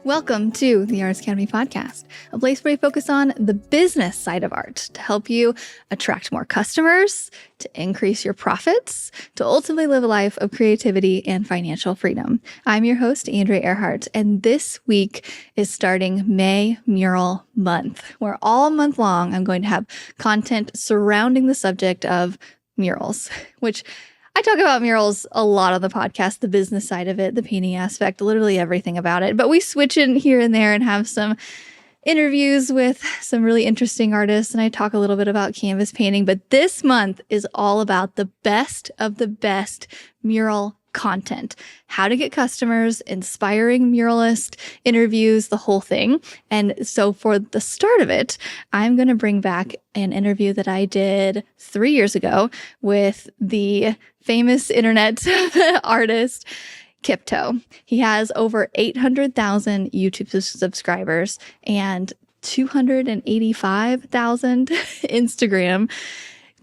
Welcome to the Arts Academy podcast, a place where we focus on the business side of art to help you attract more customers, to increase your profits, to ultimately live a life of creativity and financial freedom. I'm your host, Andrea Earhart, and this week is starting May Mural Month, where all month long I'm going to have content surrounding the subject of murals, which I talk about murals a lot on the podcast, the business side of it, the painting aspect, literally everything about it. But we switch in here and there and have some interviews with some really interesting artists. And I talk a little bit about canvas painting. But this month is all about the best of the best mural content, how to get customers, inspiring muralist interviews, the whole thing. And so for the start of it, I'm going to bring back an interview that I did 3 years ago with the famous internet artist, Kiptoe. He has over 800,000 YouTube subscribers and 285,000 Instagram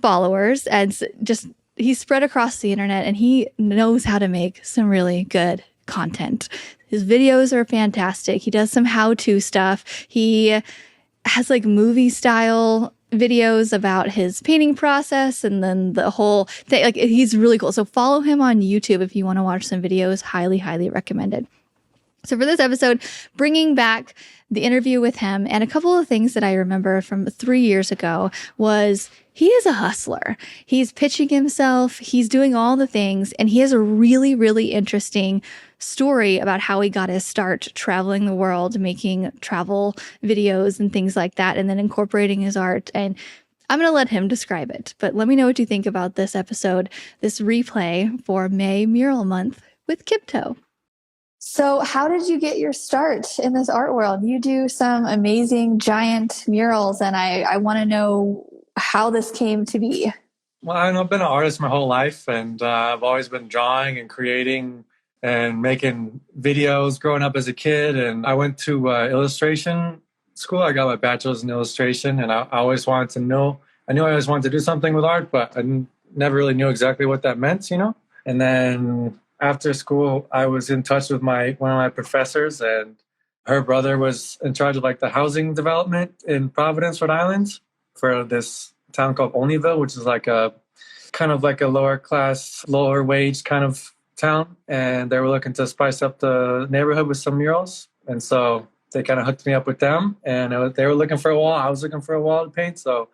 followers. And just he's spread across the internet, and he knows how to make some really good content. His videos are fantastic. He does some how-to stuff. He has like movie style videos about his painting process and then the whole thing. Like, he's really cool. So follow him on YouTube if you want to watch some videos. Highly, highly recommended. So for this episode, bringing back the interview with him, and a couple of things that I remember from 3 years ago was he is a hustler. He's pitching himself. He's doing all the things. And he has a really, really interesting story about how he got his start traveling the world, making travel videos and things like that, and then incorporating his art. And I'm going to let him describe it. But let me know what you think about this episode, this replay for May Mural Month with Kiptoe. So how did you get your start in this art world? You do some amazing giant murals, and I want to know how this came to be. Well, I've been an artist my whole life, and I've always been drawing and creating and making videos growing up as a kid. And I went to illustration school. I got my bachelor's in illustration, and I always wanted to know. I knew I always wanted to do something with art, but I never really knew exactly what that meant, And then after school, I was in touch with one of my professors, and her brother was in charge of like the housing development in Providence, Rhode Island, for this town called Olneyville, which is like a kind of like a lower class, lower wage kind of town. And they were looking to spice up the neighborhood with some murals. And so they kind of hooked me up with them, and they were looking for a wall. I was looking for a wall to paint. So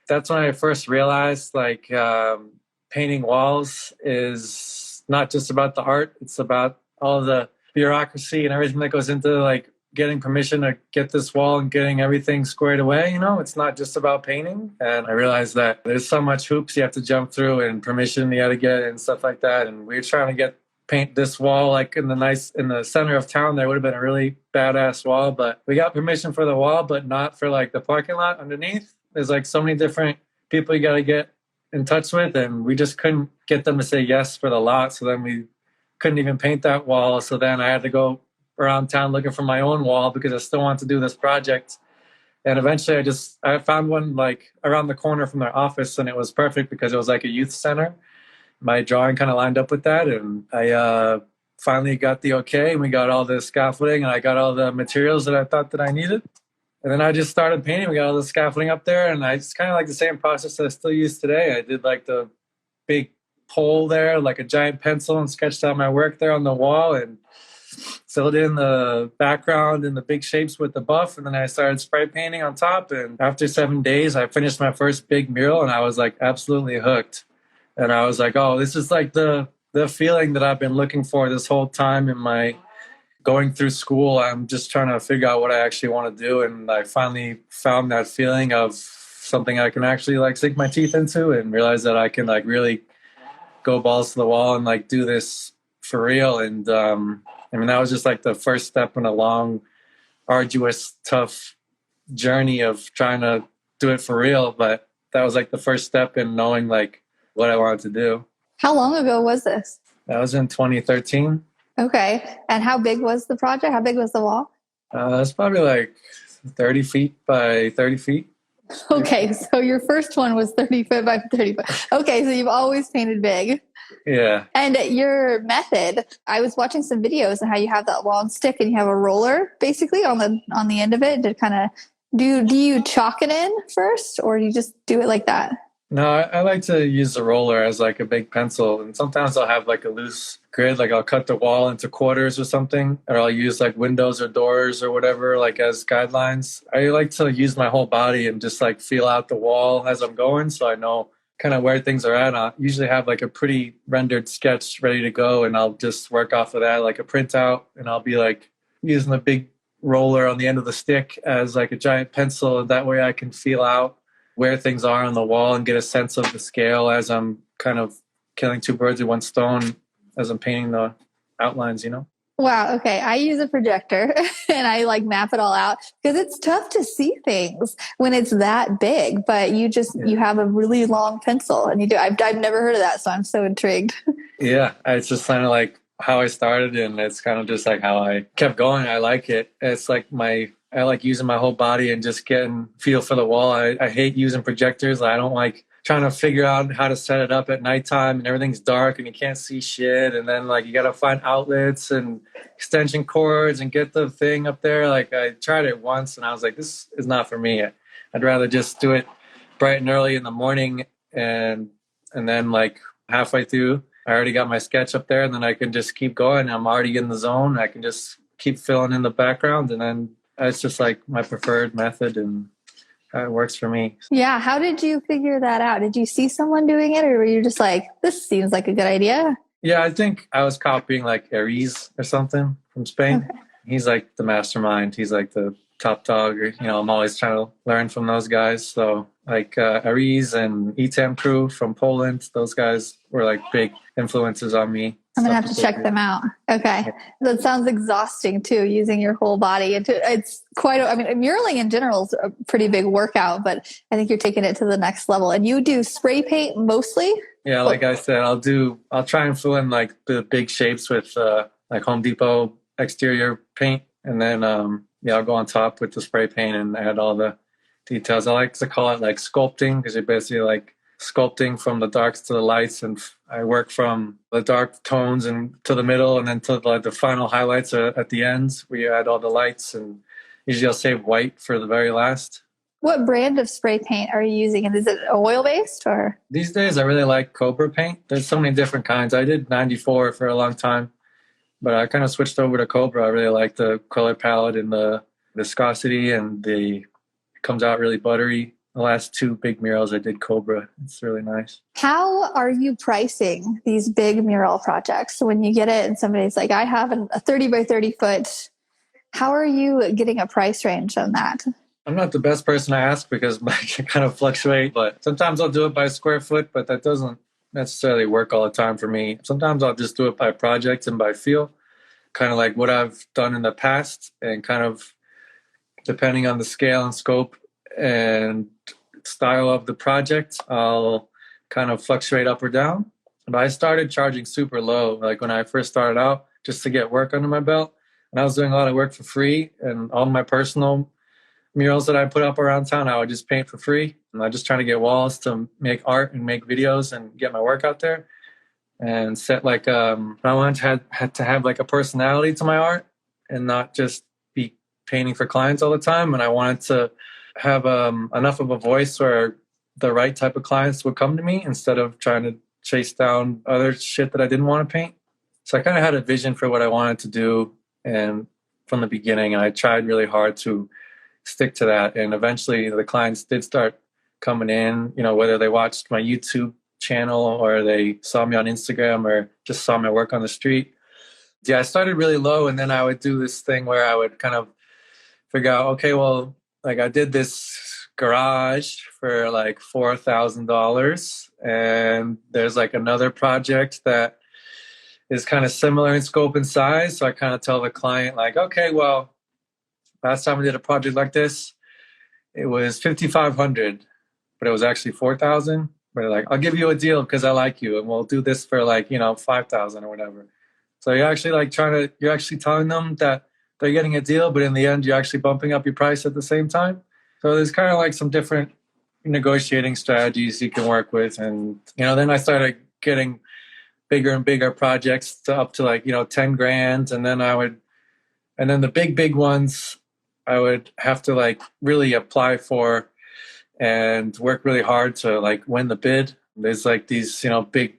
that's when I first realized like painting walls is not just about the art. It's about all the bureaucracy and everything that goes into like getting permission to get this wall and getting everything squared away. It's not just about painting. And I realized that there's so much hoops you have to jump through and permission you got to get and stuff like that. And we were trying to paint this wall like in the center of town. There would have been a really badass wall, but we got permission for the wall, but not for like the parking lot underneath. There's like so many different people you got to get in touch with, and we just couldn't get them to say yes for the lot. So then we couldn't even paint that wall. So then I had to go around town looking for my own wall because I still wanted to do this project. And eventually I found one like around the corner from their office, and it was perfect because it was like a youth center. My drawing kind of lined up with that, and I finally got the okay, and we got all the scaffolding, and I got all the materials that I thought that I needed. And then I just started painting. We got all the scaffolding up there, and it's kind of like the same process that I still use today. I did like the big pole there, like a giant pencil, and sketched out my work there on the wall and filled in the background and the big shapes with the buff. And then I started spray painting on top. And after 7 days, I finished my first big mural, and I was like absolutely hooked. And I was like, oh, this is like the feeling that I've been looking for this whole time in my going through school. I'm just trying to figure out what I actually want to do. And I finally found that feeling of something I can actually like sink my teeth into and realize that I can like really go balls to the wall and like do this for real. And that was just like the first step in a long, arduous, tough journey of trying to do it for real. But that was like the first step in knowing like what I wanted to do. How long ago was this? That was in 2013. Okay. And how big was the project? How big was the wall? It's probably like 30 feet by 30 feet. Okay. So your first one was 30 foot by 30 foot. Okay. So you've always painted big. Yeah. And your method, I was watching some videos on how you have that long stick and you have a roller basically on the end of it to kind of do you chalk it in first or do you just do it like that? No, I like to use the roller as like a big pencil, and sometimes I'll have like a loose grid, like I'll cut the wall into quarters or something, or I'll use like windows or doors or whatever, like as guidelines. I like to use my whole body and just like feel out the wall as I'm going, so I know kind of where things are at. I usually have like a pretty rendered sketch ready to go, and I'll just work off of that, like a printout, and I'll be like using the big roller on the end of the stick as like a giant pencil, and that way I can feel out where things are on the wall and get a sense of the scale as I'm kind of killing two birds with one stone as I'm painting the outlines, you know? Wow. Okay. I use a projector and I like map it all out because it's tough to see things when it's that big, but you have a really long pencil and you do. I've never heard of that. So I'm so intrigued. Yeah, it's just kind of like how I started, and it's kind of just like how I kept going. I like it. It's like I like using my whole body and just getting feel for the wall. I hate using projectors. I don't like trying to figure out how to set it up at nighttime and everything's dark and you can't see shit. And then like you got to find outlets and extension cords and get the thing up there. Like I tried it once and I was like, this is not for me. I'd rather just do it bright and early in the morning, and then like halfway through I already got my sketch up there, and then I can just keep going. I'm already in the zone. I can just keep filling in the background, and then it's just like my preferred method, and it works for me. Yeah. How did you figure that out? Did you see someone doing it or were you just like, this seems like a good idea? Yeah, I think I was copying like Aries or something from Spain. Okay. He's like the mastermind. He's like the top dog. I'm always trying to learn from those guys. So like Aries and Etam Crew from Poland, those guys were like big influences on me. I'm gonna have to check them out. Okay, that sounds exhausting too. Using your whole body, it's quite. I mean, muraling in general is a pretty big workout, but I think you're taking it to the next level. And you do spray paint mostly. Yeah, like I said, I'll try and fill in like the big shapes with like Home Depot exterior paint, and then I'll go on top with the spray paint and add all the details. I like to call it like sculpting because you're basically like sculpting from the darks to the lights, and I work from the dark tones and to the middle, and then to the final highlights at the ends where you add all the lights. And usually I'll save white for the very last. What brand of spray paint are you using? And is it oil based or? These days I really like Cobra paint. There's so many different kinds. I did 94 for a long time, but I kind of switched over to Cobra. I really like the color palette and the viscosity, and it comes out really buttery. The last two big murals I did Cobra. It's really nice. How are you pricing these big mural projects? So when you get it and somebody's like, I have a 30 by 30 foot, how are you getting a price range on that? I'm not the best person to ask because I can kind of fluctuate, but sometimes I'll do it by square foot, but that doesn't necessarily work all the time for me. Sometimes I'll just do it by project and by feel, kind of like what I've done in the past, and kind of depending on the scale and scope and style of the project, I'll kind of fluctuate up or down. But I started charging super low, like when I first started out, just to get work under my belt. And I was doing a lot of work for free, and all my personal murals that I put up around town, I would just paint for free. And I just trying to get walls to make art and make videos and get my work out there. And set like I wanted had to have like a personality to my art and not just be painting for clients all the time. And I wanted to have enough of a voice where the right type of clients would come to me instead of trying to chase down other shit that I didn't want to paint. So I kind of had a vision for what I wanted to do, and from the beginning, and I tried really hard to stick to that. And eventually the clients did start coming in, whether they watched my YouTube channel or they saw me on Instagram or just saw my work on the street. Yeah, I started really low, and then I would do this thing where I would kind of figure out, okay, well, like I did this garage for like $4,000, and there's like another project that is kind of similar in scope and size. So I kind of tell the client like, okay, well, last time we did a project like this, it was 5,500, but it was actually 4,000. But like, I'll give you a deal because I like you, and we'll do this for like 5,000 or whatever. So you're actually like you're actually telling them that they're getting a deal, but in the end, you're actually bumping up your price at the same time. So there's kind of like some different negotiating strategies you can work with, and then I started getting bigger and bigger projects to up to like, 10 grand. And then the big ones, I would have to like really apply for and work really hard to like win the bid. There's like these, big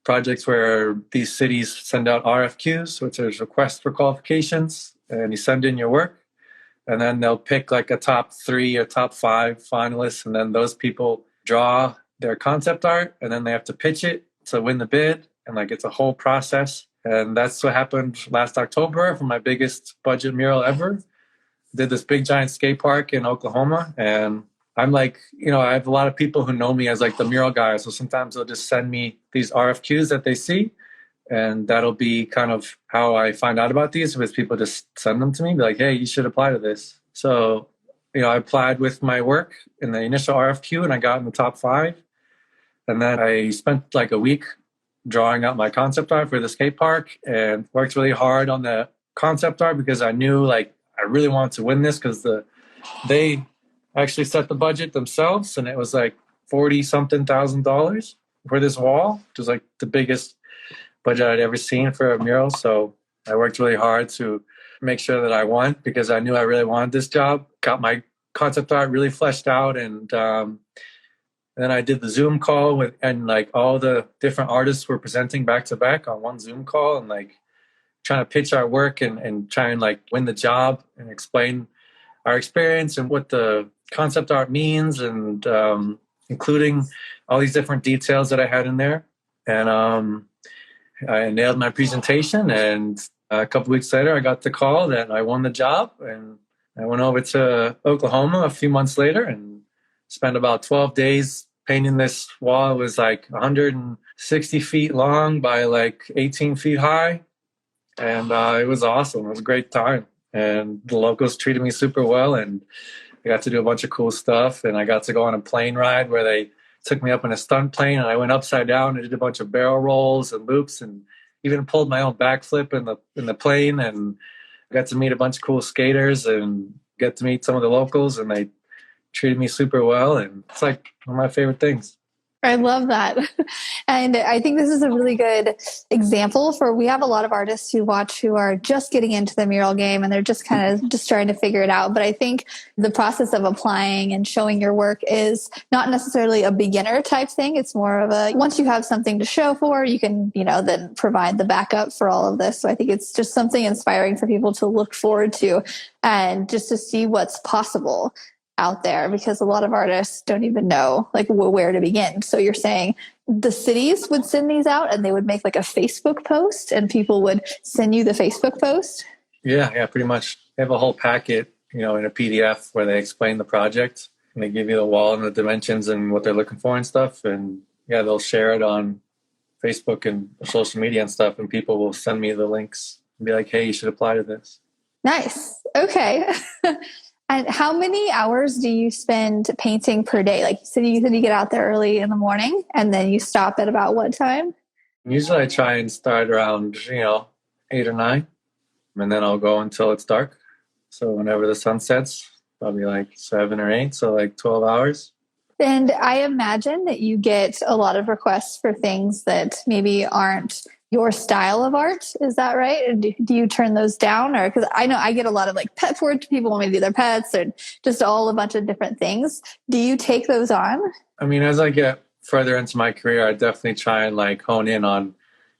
projects where these cities send out RFQs, which is requests for qualifications, and you send in your work, and then they'll pick like a top 3 or top 5 finalists, and then those people draw their concept art, and then they have to pitch it to win the bid, and like it's a whole process. And that's what happened last October for my biggest budget mural ever. Did this big giant skate park in Oklahoma, and I'm like, I have a lot of people who know me as like the mural guy. So sometimes they'll just send me these RFQs that they see. And that'll be kind of how I find out about these, because people just send them to me, be like, hey, you should apply to this. So, I applied with my work in the initial RFQ and I got in the top 5. And then I spent like a week drawing out my concept art for the skate park and worked really hard on the concept art because I knew like I really wanted to win this, because they actually set the budget themselves, and it was like $40,000 for this wall, which was like the biggest budget I'd ever seen for a mural. So I worked really hard to make sure that I won, because I knew I really wanted this job. Got my concept art really fleshed out, and then I did the Zoom call and like all the different artists were presenting back to back on one Zoom call, and like trying to pitch our work and try and like win the job and explain our experience and what the concept art means, and including all these different details that I had in there. And I nailed my presentation, and a couple weeks later I got the call that I won the job, and I went over to Oklahoma a few months later and spent about 12 days painting this wall. It was like 160 feet long by like 18 feet high, and it was awesome. It was a great time, and the locals treated me super well, and I got to do a bunch of cool stuff, and I got to go on a plane ride where they took me up in a stunt plane, and I went upside down and did a bunch of barrel rolls and loops, and even pulled my own backflip in the plane, and got to meet a bunch of cool skaters and get to meet some of the locals, and they treated me super well, and it's like one of my favorite things. I love that. And I think this is a really good example we have a lot of artists who watch who are just getting into the mural game and they're just kind of just trying to figure it out. But I think the process of applying and showing your work is not necessarily a beginner type thing. It's more of once you have something to show for, you can, then provide the backup for all of this. So I think it's just something inspiring for people to look forward to and just to see what's possible out there, because a lot of artists don't even know like where to begin. So you're saying the cities would send these out and they would make like a Facebook post and people would send you the Facebook post? Yeah, pretty much. They have a whole packet, in a PDF where they explain the project and they give you the wall and the dimensions and what they're looking for and stuff. And yeah, they'll share it on Facebook and social media and stuff, and people will send me the links and be like, hey, you should apply to this. Nice. Okay. And how many hours do you spend painting per day? Like you said you get out there early in the morning and then you stop at about what time? Usually I try and start around, 8 or 9, and then I'll go until it's dark. So whenever the sun sets, probably like 7 or 8, so like 12 hours. And I imagine that you get a lot of requests for things that maybe aren't your style of art. Is that right? Or do you turn those down? Or because I know I get a lot of like pet forward people want me to do their pets or just a bunch of different things. Do you take those on? I mean, as I get further into my career, I definitely try and like hone in on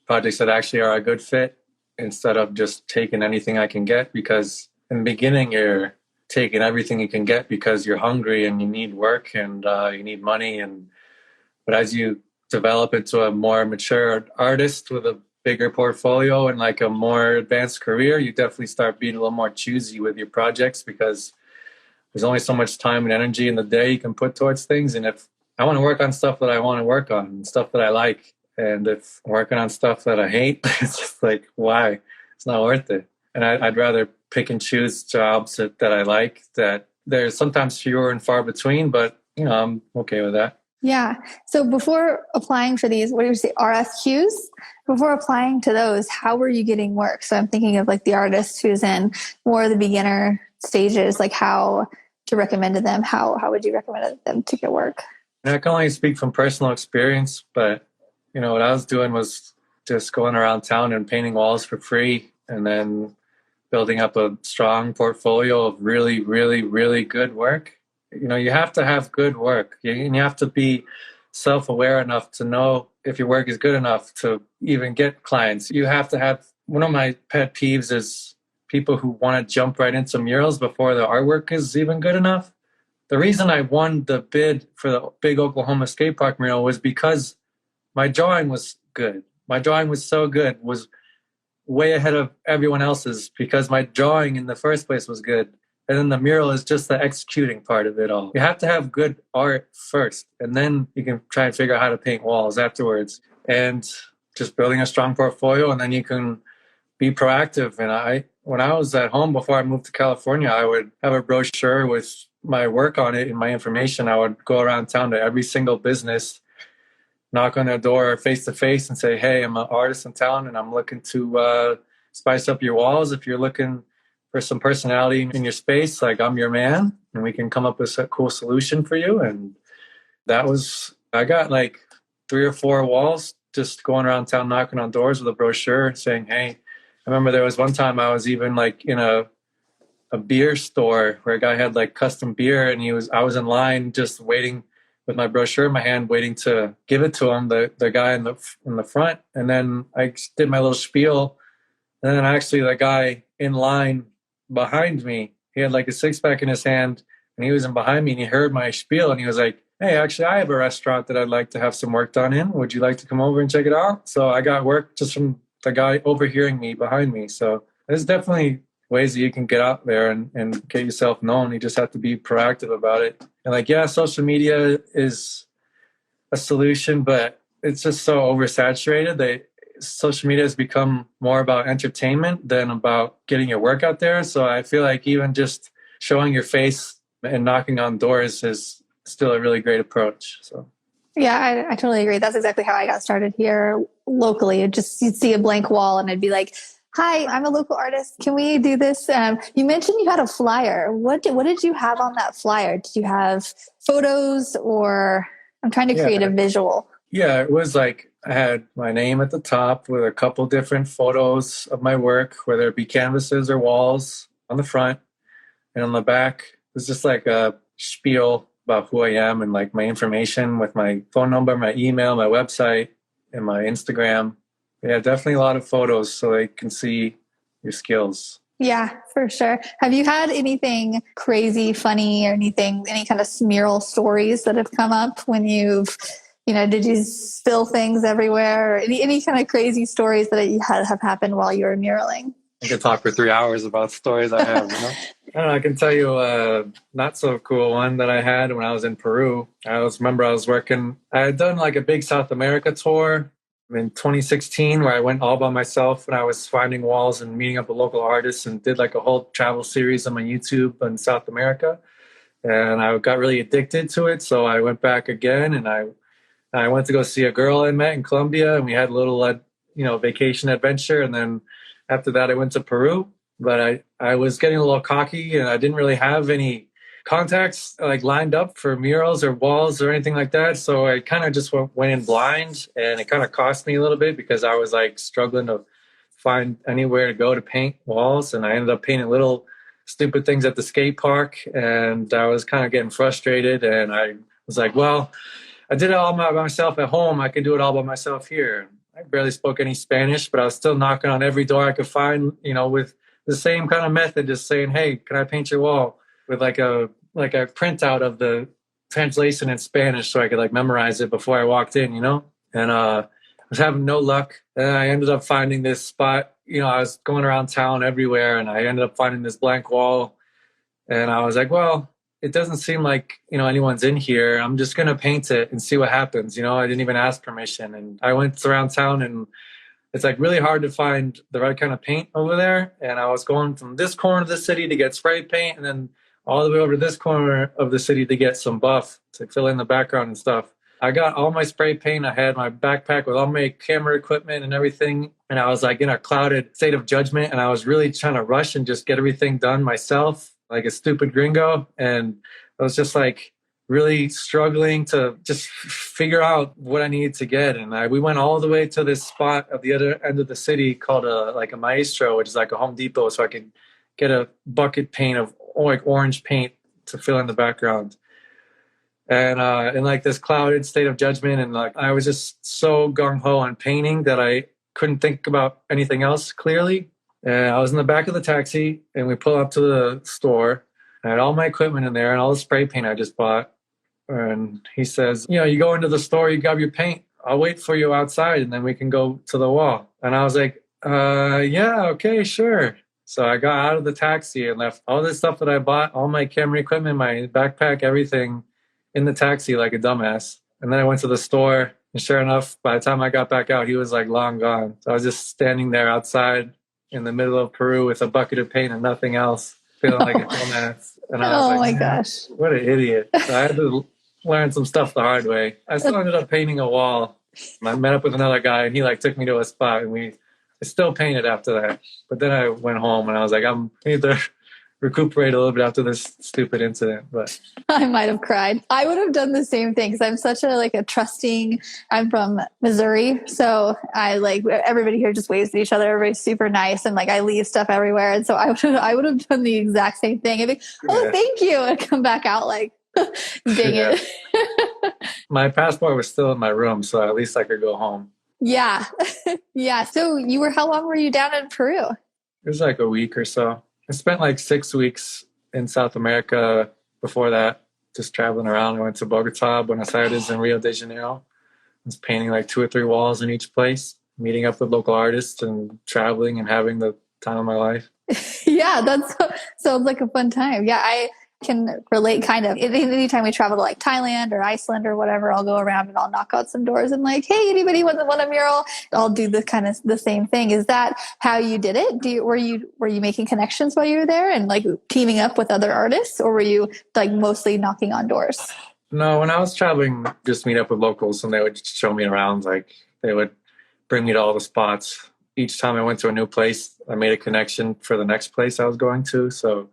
projects that actually are a good fit instead of just taking anything I can get, because in the beginning you're taking everything you can get because you're hungry and you need work and you need money. But as you develop into a more mature artist with a bigger portfolio and like a more advanced career, you definitely start being a little more choosy with your projects, because there's only so much time and energy in the day you can put towards things. And if I want to work on stuff that I want to work on and stuff that I like, and if I'm working on stuff that I hate, it's just like, why? It's not worth it. And I'd rather pick and choose jobs that I like, that there's sometimes fewer and far between, but I'm okay with that. Yeah. So before applying for these, what do you say, RFQs? Before applying to those, how were you getting work? So I'm thinking of like the artist who's in more of the beginner stages, like how to recommend to them. How would you recommend them to get work? And I can only speak from personal experience, but what I was doing was just going around town and painting walls for free, and then building up a strong portfolio of really, really, really good work. You know, you have to have good work, and you have to be self-aware enough to know if your work is good enough to even get clients. You have to have, one of my pet peeves is people who want to jump right into murals before the artwork is even good enough. The reason I won the bid for the big Oklahoma skate park mural was because my drawing was good. My drawing was so good, was way ahead of everyone else's, because my drawing in the first place was good. And then the mural is just the executing part of it all. You have to have good art first, and then you can try and figure out how to paint walls afterwards. And just building a strong portfolio, and then you can be proactive. And when I was at home before I moved to California, I would have a brochure with my work on it and my information. I would go around town to every single business, knock on their door face to face and say, hey, I'm an artist in town and I'm looking to spice up your walls. If you're looking for some personality in your space, like, I'm your man, and we can come up with a cool solution for you. And I got like 3 or 4 walls just going around town knocking on doors with a brochure saying, hey. I remember there was one time I was even like in a beer store where a guy had like custom beer, and I was in line just waiting with my brochure in my hand, waiting to give it to him, the guy in the front. And then I did my little spiel, and then actually the guy in line behind me, he had like a 6-pack in his hand, and he was in behind me, and he heard my spiel, and he was like, hey, actually, I have a restaurant that I'd like to have some work done in. Would you like to come over and check it out? So I got work just from the guy overhearing me behind me. So there's definitely ways that you can get out there and get yourself known. You just have to be proactive about it. And like, yeah, social media is a solution, but it's just so oversaturated that social media has become more about entertainment than about getting your work out there. So I feel like even just showing your face and knocking on doors is still a really great approach. So yeah, I totally agree. That's exactly how I got started here locally. You'd see a blank wall and I'd be like, hi, I'm a local artist. Can we do this? You mentioned you had a flyer. What did you have on that flyer? Did you have photos, or I'm trying to create a visual? Yeah, it was like I had my name at the top with a couple different photos of my work, whether it be canvases or walls on the front. And on the back, it was just like a spiel about who I am and like my information with my phone number, my email, my website, and my Instagram. Yeah, definitely a lot of photos so they can see your skills. Yeah, for sure. Have you had anything crazy, funny, or any kind of mural stories that have come up when you've, did you spill things everywhere? Or any kind of crazy stories that have happened while you were muraling? I could talk for 3 hours about stories I have. I don't know, I can tell you a not so cool one that I had when I was in Peru. I had done like a big South America tour in 2016 where I went all by myself, and I was finding walls and meeting up with local artists, and did like a whole travel series on my YouTube in South America. And I got really addicted to it. So I went back again, and I went to go see a girl I met in Colombia, and we had a little, vacation adventure. And then after that, I went to Peru, but I was getting a little cocky, and I didn't really have any contacts like lined up for murals or walls or anything like that. So I kind of just went in blind, and it kind of cost me a little bit because I was like struggling to find anywhere to go to paint walls. And I ended up painting little stupid things at the skate park, and I was kind of getting frustrated. And I was like, well, I did it all by myself at home. I can do it all by myself here. I barely spoke any Spanish, but I was still knocking on every door I could find, with the same kind of method, just saying, hey, can I paint your wall? With like a printout of the translation in Spanish so I could like memorize it before I walked in, And I was having no luck. And I ended up finding this spot. I was going around town everywhere, and I ended up finding this blank wall. And I was like, well, it doesn't seem like, anyone's in here. I'm just going to paint it and see what happens. I didn't even ask permission. And I went around town, and it's like really hard to find the right kind of paint over there. And I was going from this corner of the city to get spray paint, and then all the way over to this corner of the city to get some buff to fill in the background and stuff. I got all my spray paint. I had my backpack with all my camera equipment and everything. And I was like in a clouded state of judgment. And I was really trying to rush and just get everything done myself, like a stupid gringo. And I was just like really struggling to just figure out what I needed to get. And we went all the way to this spot at the other end of the city called a Maestro, which is like a Home Depot, so I could get a bucket paint of like orange paint to fill in the background. And in like this clouded state of judgment, and like I was just so gung-ho on painting that I couldn't think about anything else clearly. And I was in the back of the taxi, and we pull up to the store. I had all my equipment in there and all the spray paint I just bought. And he says, you go into the store, you grab your paint. I'll wait for you outside, and then we can go to the wall. And I was like, yeah, okay, sure. So I got out of the taxi and left all this stuff that I bought, all my camera equipment, my backpack, everything in the taxi like a dumbass. And then I went to the store, and sure enough, by the time I got back out, he was like long gone. So I was just standing there outside in the middle of Peru with a bucket of paint and nothing else, feeling like a dumbass. And I was my gosh. What an idiot. So I had to learn some stuff the hard way. I still ended up painting a wall. I met up with another guy, and he like took me to a spot, and I still painted after that. But then I went home, and I was like, I need to recuperate a little bit after this stupid incident. But I might have cried. I would have done the same thing because I'm such a trusting. I'm from Missouri, so I everybody here just waves at each other. Everybody's super nice, and I leave stuff everywhere. And so I would have done the exact same thing. I'd be, thank you, and come back out like, dang it. My passport was still in my room, so at least I could go home. Yeah, yeah. So how long were you down in Peru? It was like a week or so. I spent like 6 weeks in South America before that, just traveling around. I went to Bogota, Buenos Aires, and Rio de Janeiro. I was painting like 2 or 3 walls in each place, meeting up with local artists and traveling and having the time of my life. Yeah, that sounds like a fun time. Yeah, I can relate kind of. Anytime we travel to like Thailand or Iceland or whatever, I'll go around and I'll knock out some doors and like, hey, anybody want a mural? I'll do the same thing. Is that how you did it? Were you making connections while you were there and like teaming up with other artists, or were you like mostly knocking on doors? No, when I was traveling, just meet up with locals, and they would just show me around. Like they would bring me to all the spots. Each time I went to a new place, I made a connection for the next place I was going to. So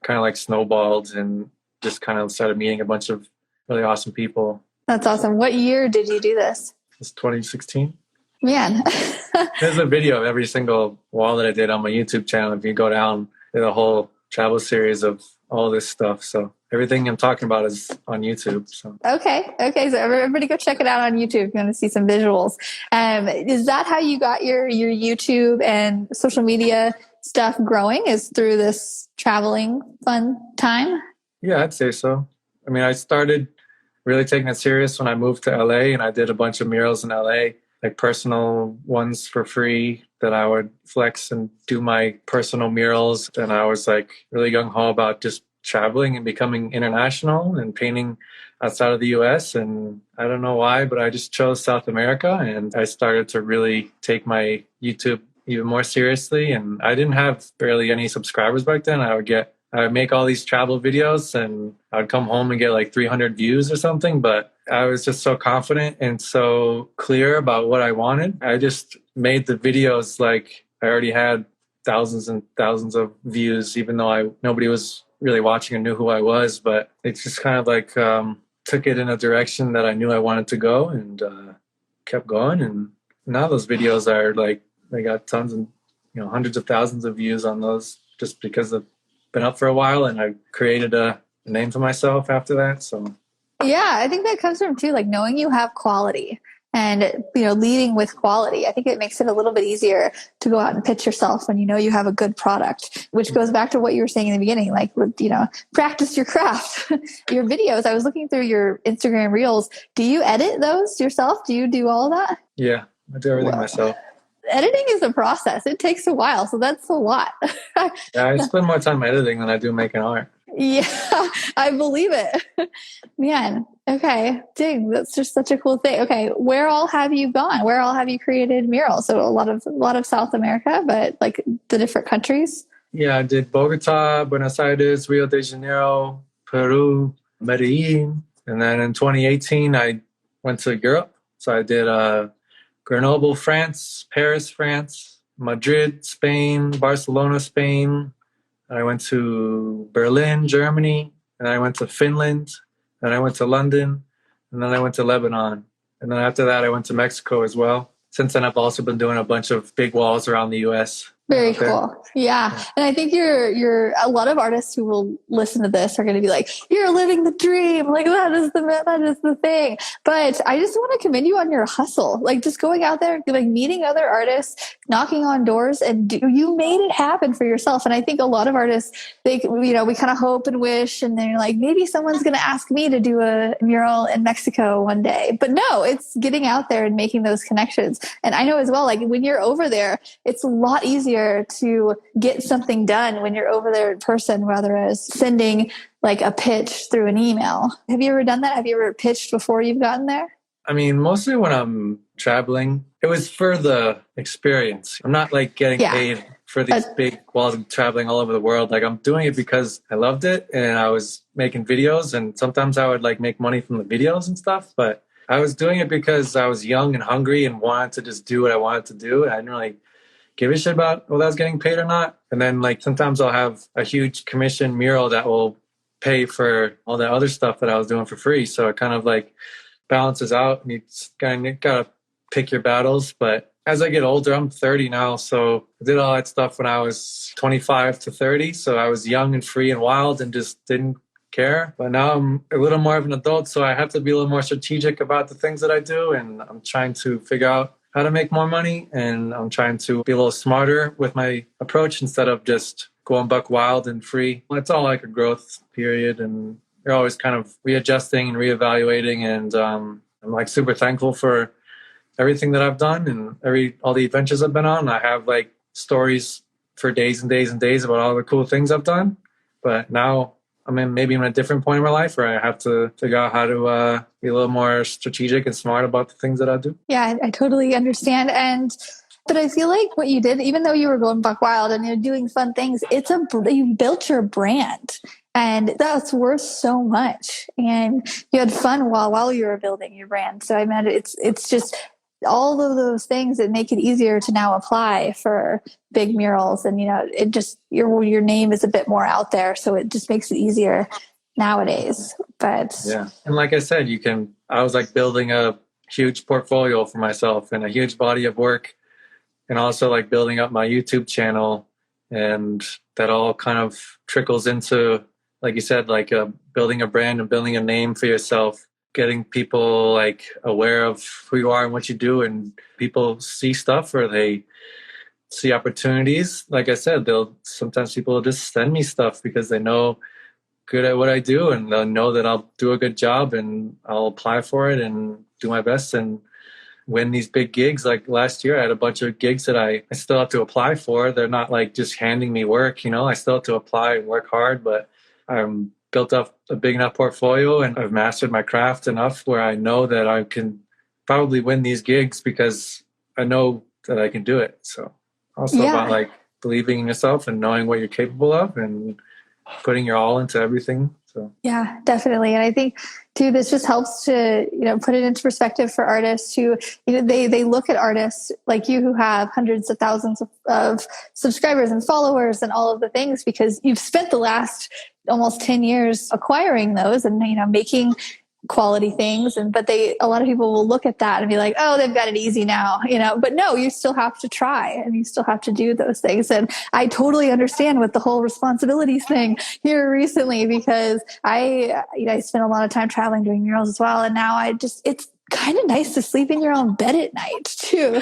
kind of like snowballed and just kind of started meeting a bunch of really awesome people. That's awesome. What year did you do this? It's 2016. Man. There's a video of every single wall that I did on my YouTube channel. If you go down, there's a whole travel series of all this stuff. So everything I'm talking about is on YouTube. So Okay. So everybody go check it out on YouTube if you want to see some visuals. Is that how you got your YouTube and social media stuff growing, is through this traveling fun time? Yeah, I'd say so. I mean, I started really taking it serious when I moved to LA, and I did a bunch of murals in LA, like personal ones for free that I would flex and do my personal murals. And I was like really gung-ho about just traveling and becoming international and painting outside of the US. And I don't know why, but I just chose South America, and I started to really take my YouTube even more seriously. And I didn't have barely any subscribers back then. I would make all these travel videos, and I would come home and get like 300 views or something. But I was just so confident and so clear about what I wanted. I just made the videos like I already had thousands and thousands of views, even though nobody was really watching and knew who I was. But it just kind of like took it in a direction that I knew I wanted to go, and kept going. And now those videos are like, they got tons and hundreds of thousands of views on those, just because they've been up for a while, and I created a name for myself after that. So yeah, I think that comes from too, like knowing you have quality and leading with quality. I think it makes it a little bit easier to go out and pitch yourself when you have a good product, which goes back to what you were saying in the beginning, like practice your craft. Your videos, I was looking through your Instagram reels. Do you edit those yourself? Do you do all that? Yeah, I do everything myself. Editing is a process. It takes a while, so that's a lot. Yeah, I spend more time editing than I do making art. Yeah, I believe it. Man, okay. Dang, that's just such a cool thing. Okay, where all have you gone? Where all have you created murals? So a lot of South America, but like the different countries? Yeah, I did Bogota, Buenos Aires, Rio de Janeiro, Peru, Medellin. And then in 2018, I went to Europe. So I did Grenoble, France, Paris, France, Madrid, Spain, Barcelona, Spain. I went to Berlin, Germany, and I went to Finland, and I went to London, and then I went to Lebanon. And then after that, I went to Mexico as well. Since then, I've also been doing a bunch of big walls around the US. Very cool. Yeah. And I think you're a lot of artists who will listen to this are going to be like, you're living the dream. Like that is the thing. But I just want to commend you on your hustle. Like just going out there, like meeting other artists, knocking on doors, and you made it happen for yourself. And I think a lot of artists, we kind of hope and wish, and they're like, maybe someone's going to ask me to do a mural in Mexico one day. But no, it's getting out there and making those connections. And I know as well, like when you're over there, it's a lot easier to get something done when you're over there in person rather as sending like a pitch through an email. Have you ever done that? Have you ever pitched before you've gotten there? I mean, mostly when I'm traveling, it was for the experience. I'm not like getting paid for these big walls and traveling all over the world. Like I'm doing it because I loved it and I was making videos, and sometimes I would like make money from the videos and stuff, but I was doing it because I was young and hungry and wanted to just do what I wanted to do. And I didn't really give a shit about whether I was getting paid or not. And then like sometimes I'll have a huge commission mural that will pay for all that other stuff that I was doing for free. So it kind of like balances out, and you gotta pick your battles. But as I get older, I'm 30 now, so I did all that stuff when I was 25 to 30. So I was young and free and wild and just didn't care. But now I'm a little more of an adult, so I have to be a little more strategic about the things that I do, and I'm trying to figure out how to make more money, and I'm trying to be a little smarter with my approach instead of just going buck wild and free. It's all like a growth period, and you're always kind of readjusting and reevaluating. And I'm like super thankful for everything that I've done and all the adventures I've been on. I have like stories for days and days and days about all the cool things I've done. But now I'm maybe in a different point in my life where I have to figure out how to be a little more strategic and smart about the things that I do. Yeah, I totally understand. But I feel like what you did, even though you were going buck wild and you're doing fun things, you built your brand, and that's worth so much. And you had fun while you were building your brand. So I mean, it's just all of those things that make it easier to now apply for big murals. And it just your name is a bit more out there, so it just makes it easier nowadays. But yeah, and like I said, I was like building a huge portfolio for myself and a huge body of work, and also like building up my YouTube channel, and that all kind of trickles into, like you said, like building a brand and building a name for yourself, getting people like aware of who you are and what you do, and people see stuff or they see opportunities. Like I said, sometimes people will just send me stuff because they know good at what I do, and they'll know that I'll do a good job, and I'll apply for it and do my best and win these big gigs. Like last year, I had a bunch of gigs that I still have to apply for. They're not like just handing me work, I still have to apply and work hard, but I'm built up a big enough portfolio and I've mastered my craft enough where I know that I can probably win these gigs because I know that I can do it. So also about like believing in yourself and knowing what you're capable of and putting your all into everything. So yeah, definitely. And I think too, this just helps to, put it into perspective for artists who, they look at artists like you who have hundreds of thousands of subscribers and followers and all of the things, because you've spent the last almost 10 years acquiring those and, making quality things. But a lot of people will look at that and be like, oh, they've got it easy now, but no, you still have to try and you still have to do those things. And I totally understand with the whole responsibilities thing here recently, because I spent a lot of time traveling doing murals as well. And now it's kind of nice to sleep in your own bed at night too,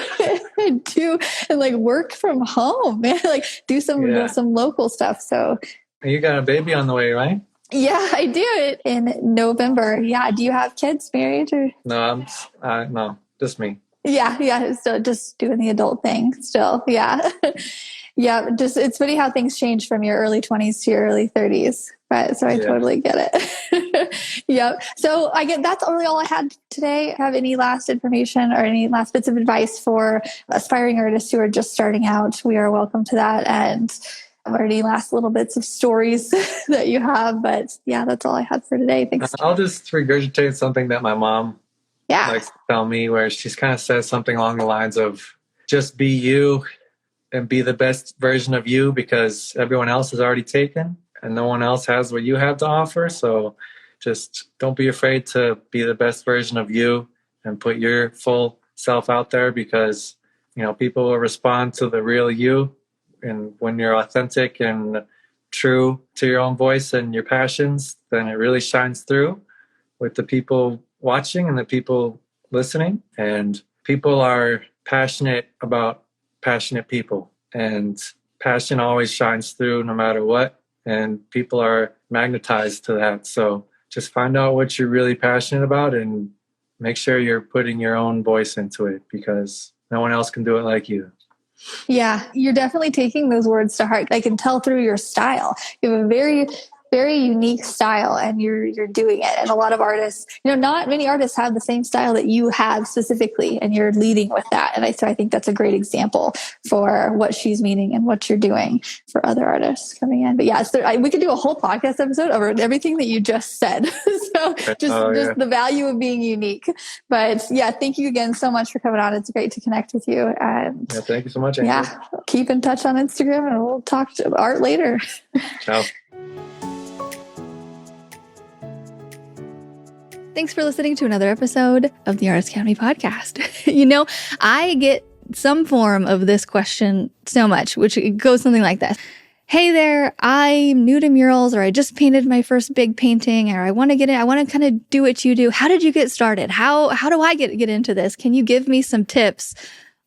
and like work from home and like do some local stuff. So you got a baby on the way, right? Yeah, I do it in November. Yeah. Do you have kids, married or? No, no, just me. Yeah. Still just doing the adult thing still. Yeah. Yeah. It's funny how things change from your early 20s to your early 30s. Right. So I totally get it. Yep. So that's really all I had today. Have any last information or any last bits of advice for aspiring artists who are just starting out? We are welcome to that. And or any last little bits of stories that you have. But yeah, that's all I had for today. Thanks. I'll just regurgitate something that my mom likes to tell me, where she's kind of says something along the lines of just be you and be the best version of you, because everyone else is already taken and no one else has what you have to offer. So Just don't be afraid to be the best version of you and put your full self out there, because people will respond to the real you. And when you're authentic and true to your own voice and your passions, then it really shines through with the people watching and the people listening. And people are passionate about passionate people, and passion always shines through no matter what, and people are magnetized to that. So just find out what you're really passionate about and make sure you're putting your own voice into it, because no one else can do it like you. Yeah, you're definitely taking those words to heart. I can tell through your style. You have a very, very unique style, and you're doing it. And a lot of artists, not many artists have the same style that you have specifically, and you're leading with that. And so I think that's a great example for what she's meaning and what you're doing for other artists coming in. But yeah, we could do a whole podcast episode over everything that you just said. So just the value of being unique. But yeah, thank you again so much for coming on. It's great to connect with you. And yeah, thank you so much, Angel. Yeah, keep in touch on Instagram, and we'll talk to art later. Ciao. Thanks for listening to another episode of the Artist Academy podcast. I get some form of this question so much, which goes something like this. Hey there, I'm new to murals, or I just painted my first big painting, or I want to get in. I want to kind of do what you do. How did you get started? How do I get into this? Can you give me some tips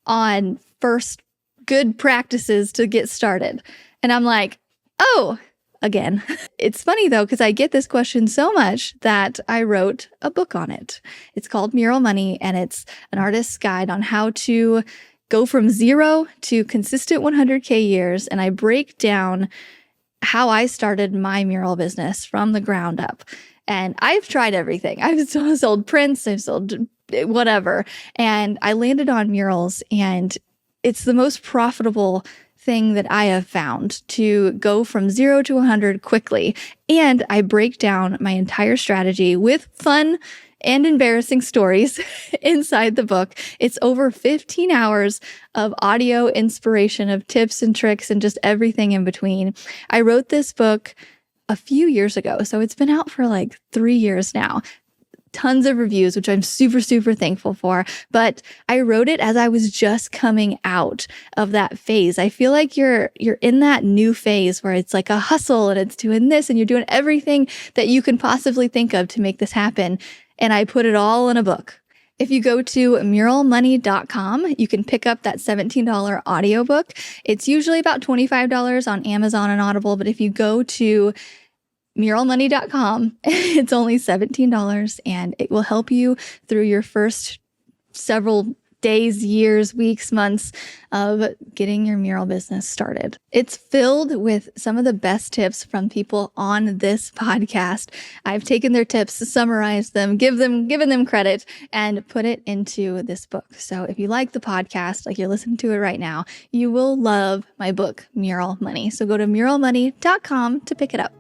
on first good practices to get started? And I'm like, oh, again. It's funny though, because I get this question so much that I wrote a book on it. It's called Mural Money, and it's an artist's guide on how to go from 0 to consistent 100K years. And I break down how I started my mural business from the ground up. And I've tried everything. I've sold prints, I've sold whatever. And I landed on murals, and it's the most profitable thing that I have found to go from 0 to 100 quickly. And I break down my entire strategy with fun and embarrassing stories inside the book. It's over 15 hours of audio inspiration, of tips and tricks and just everything in between. I wrote this book a few years ago, so it's been out for like 3 years now. Tons of reviews, which I'm super, super thankful for. But I wrote it as I was just coming out of that phase. I feel like you're in that new phase where it's like a hustle, and it's doing this, and you're doing everything that you can possibly think of to make this happen. And I put it all in a book. If you go to muralmoney.com, you can pick up that $17 audiobook. It's usually about $25 on Amazon and Audible. But if you go to muralmoney.com, it's only $17, and it will help you through your first several days, years, weeks, months of getting your mural business started. It's filled with some of the best tips from people on this podcast. I've taken their tips, summarized them, given them credit, and put it into this book. So if you like the podcast, like you're listening to it right now, you will love my book, Mural Money. So go to muralmoney.com to pick it up.